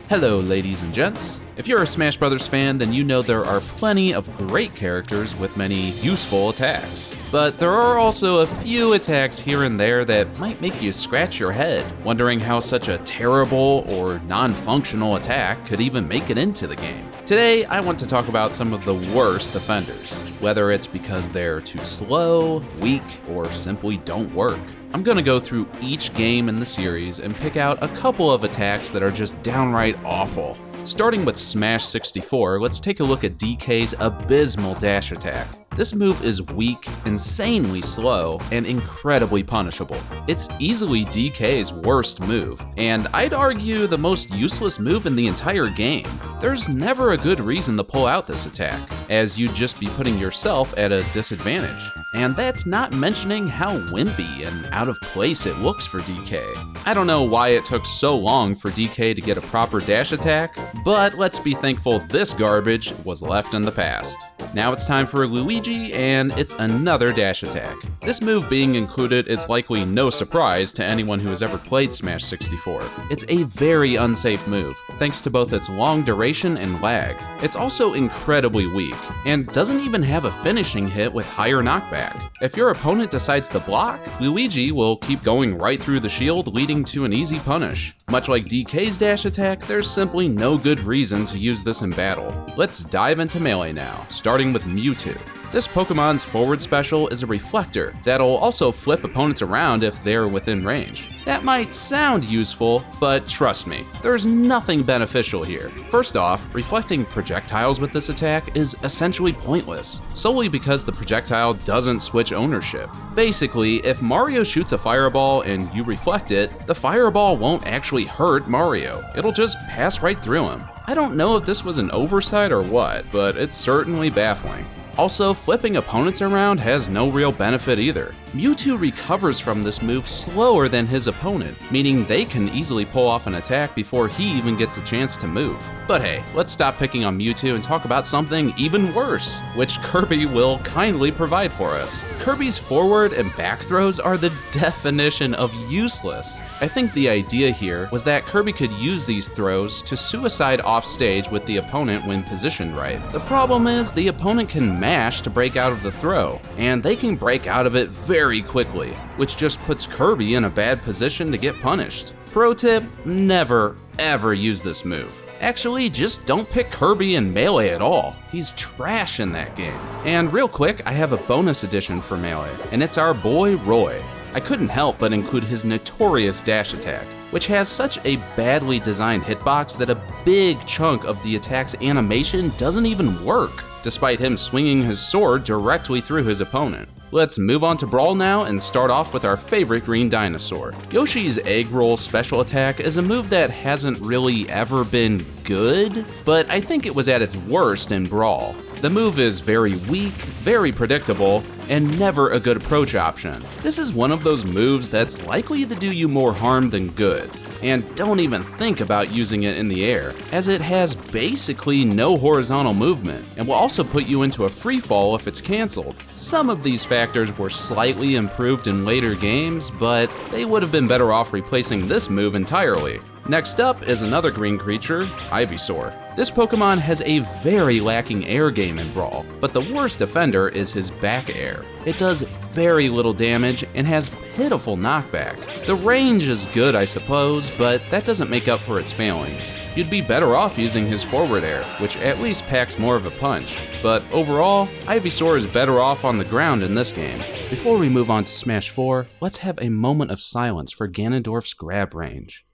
Hello, ladies and gents. If you're a Smash Bros. Fan, then you know there are plenty of great characters with many useful attacks. But there are also a few attacks here and there that might make you scratch your head, wondering how such a terrible or non-functional attack could even make it into the game. Today, I want to talk about some of the worst offenders, whether it's because they're too slow, weak, or simply don't work. I'm gonna go through each game in the series and pick out a couple of attacks that are just downright awful. Starting with Smash 64, let's take a look at DK's abysmal dash attack. This move is weak, insanely slow, and incredibly punishable. It's easily DK's worst move, and I'd argue the most useless move in the entire game. There's never a good reason to pull out this attack, as you'd just be putting yourself at a disadvantage. And that's not mentioning how wimpy and out of place it looks for DK. I don't know why it took so long for DK to get a proper dash attack, but let's be thankful this garbage was left in the past. Now it's time for Luigi, and it's another dash attack. This move being included is likely no surprise to anyone who has ever played Smash 64. It's a very unsafe move, thanks to both its long duration and lag. It's also incredibly weak, and doesn't even have a finishing hit with higher knockback. If your opponent decides to block, Luigi will keep going right through the shield, leading to an easy punish. Much like DK's dash attack, there's simply no good reason to use this in battle. Let's dive into Melee now, starting with Mewtwo. This Pokemon's forward special is a reflector that'll also flip opponents around if they're within range. That might sound useful, but trust me, there's nothing beneficial here. First off, reflecting projectiles with this attack is essentially pointless, solely because the projectile doesn't switch ownership. Basically, if Mario shoots a fireball and you reflect it, the fireball won't actually hurt Mario. It'll just pass right through him. I don't know if this was an oversight or what, but it's certainly baffling. Also, flipping opponents around has no real benefit either. Mewtwo recovers from this move slower than his opponent, meaning they can easily pull off an attack before he even gets a chance to move. But hey, let's stop picking on Mewtwo and talk about something even worse, which Kirby will kindly provide for us. Kirby's forward and back throws are the definition of useless. I think the idea here was that Kirby could use these throws to suicide off stage with the opponent when positioned right. The problem is the opponent can mash to break out of the throw, and they can break out of it very quickly, which just puts Kirby in a bad position to get punished. Pro tip, never ever use this move. Actually, just don't pick Kirby in Melee at all. He's trash in that game. And real quick, I have a bonus edition for Melee, and it's our boy Roy. I couldn't help but include his notorious dash attack, which has such a badly designed hitbox that a big chunk of the attack's animation doesn't even work, despite him swinging his sword directly through his opponent. Let's move on to Brawl now and start off with our favorite green dinosaur. Yoshi's Egg Roll special attack is a move that hasn't really ever been good, but I think it was at its worst in Brawl. The move is very weak, very predictable, and never a good approach option. This is one of those moves that's likely to do you more harm than good. And don't even think about using it in the air, as it has basically no horizontal movement, and will also put you into a free fall if it's cancelled. Some of these factors were slightly improved in later games, but they would have been better off replacing this move entirely. Next up is another green creature, Ivysaur. This Pokemon has a very lacking air game in Brawl, but the worst offender is his back air. It does very little damage and has pitiful knockback. The range is good, I suppose, but that doesn't make up for its failings. You'd be better off using his forward air, which at least packs more of a punch. But overall, Ivysaur is better off on the ground in this game. Before we move on to Smash 4, let's have a moment of silence for Ganondorf's grab range.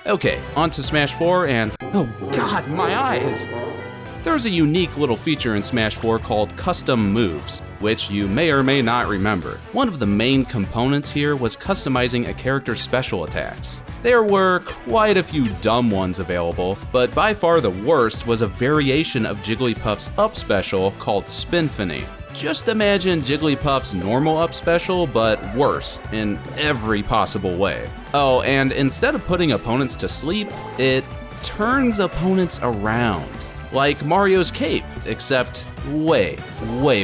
Okay, on to Smash 4 and oh god, my eyes! There's a unique little feature in Smash 4 called Custom Moves, which you may or may not remember. One of the main components here was customizing a character's special attacks. There were quite a few dumb ones available, but by far the worst was a variation of Jigglypuff's up special called Spinfini. Just imagine Jigglypuff's normal up special, but worse in every possible way. Oh, and instead of putting opponents to sleep, it turns opponents around. Like Mario's cape, except way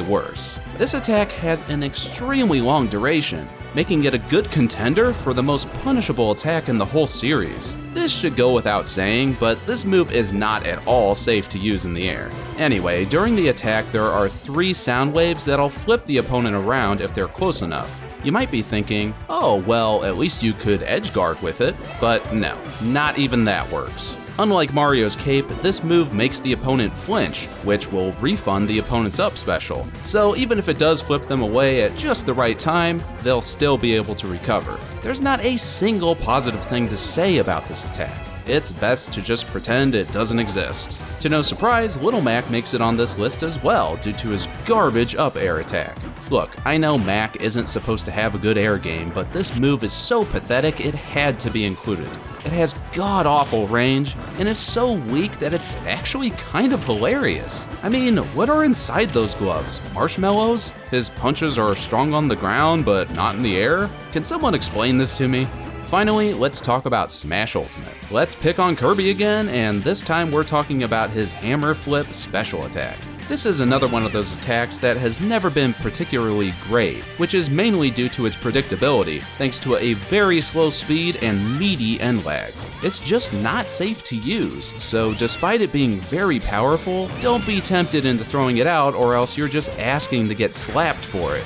worse. This attack has an extremely long duration, making it a good contender for the most punishable attack in the whole series. This should go without saying, but this move is not at all safe to use in the air. Anyway, during the attack there are 3 sound waves that'll flip the opponent around if they're close enough. You might be thinking, oh well, at least you could edge guard with it, but no, not even that works. Unlike Mario's cape, this move makes the opponent flinch, which will refund the opponent's up special. So even if it does flip them away at just the right time, they'll still be able to recover. There's not a single positive thing to say about this attack. It's best to just pretend it doesn't exist. To no surprise, Little Mac makes it on this list as well due to his garbage up air attack. Look, I know Mac isn't supposed to have a good air game, but this move is so pathetic it had to be included. It has god-awful range, and is so weak that it's actually kind of hilarious. I mean, what are inside those gloves? Marshmallows? His punches are strong on the ground, but not in the air? Can someone explain this to me? Finally, let's talk about Smash Ultimate. Let's pick on Kirby again, and this time we're talking about his Hammer Flip special attack. This is another one of those attacks that has never been particularly great, which is mainly due to its predictability, thanks to a very slow speed and meaty end lag. It's just not safe to use, so despite it being very powerful, don't be tempted into throwing it out or else you're just asking to get slapped for it.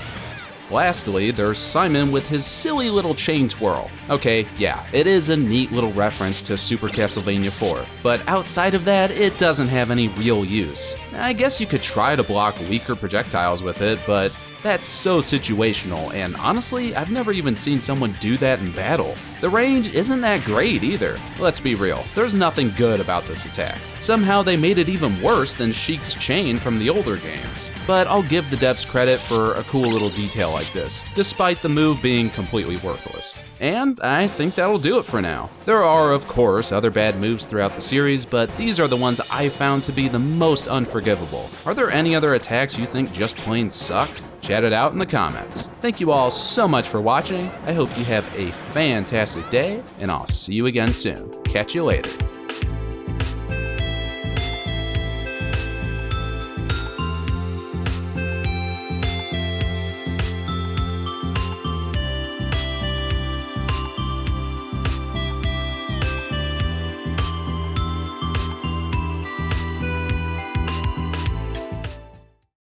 Lastly, there's Simon with his silly little chain twirl. Okay, yeah, it is a neat little reference to Super Castlevania 4, but outside of that, it doesn't have any real use. I guess you could try to block weaker projectiles with it, but that's so situational, and honestly, I've never even seen someone do that in battle. The range isn't that great either. Let's be real, there's nothing good about this attack. Somehow they made it even worse than Sheik's chain from the older games. But I'll give the devs credit for a cool little detail like this, despite the move being completely worthless. And I think that'll do it for now. There are, of course, other bad moves throughout the series, but these are the ones I found to be the most unforgivable. Are there any other attacks you think just plain suck? Chat it out in the comments. Thank you all so much for watching. I hope you have a fantastic day, and I'll see you again soon. Catch you later.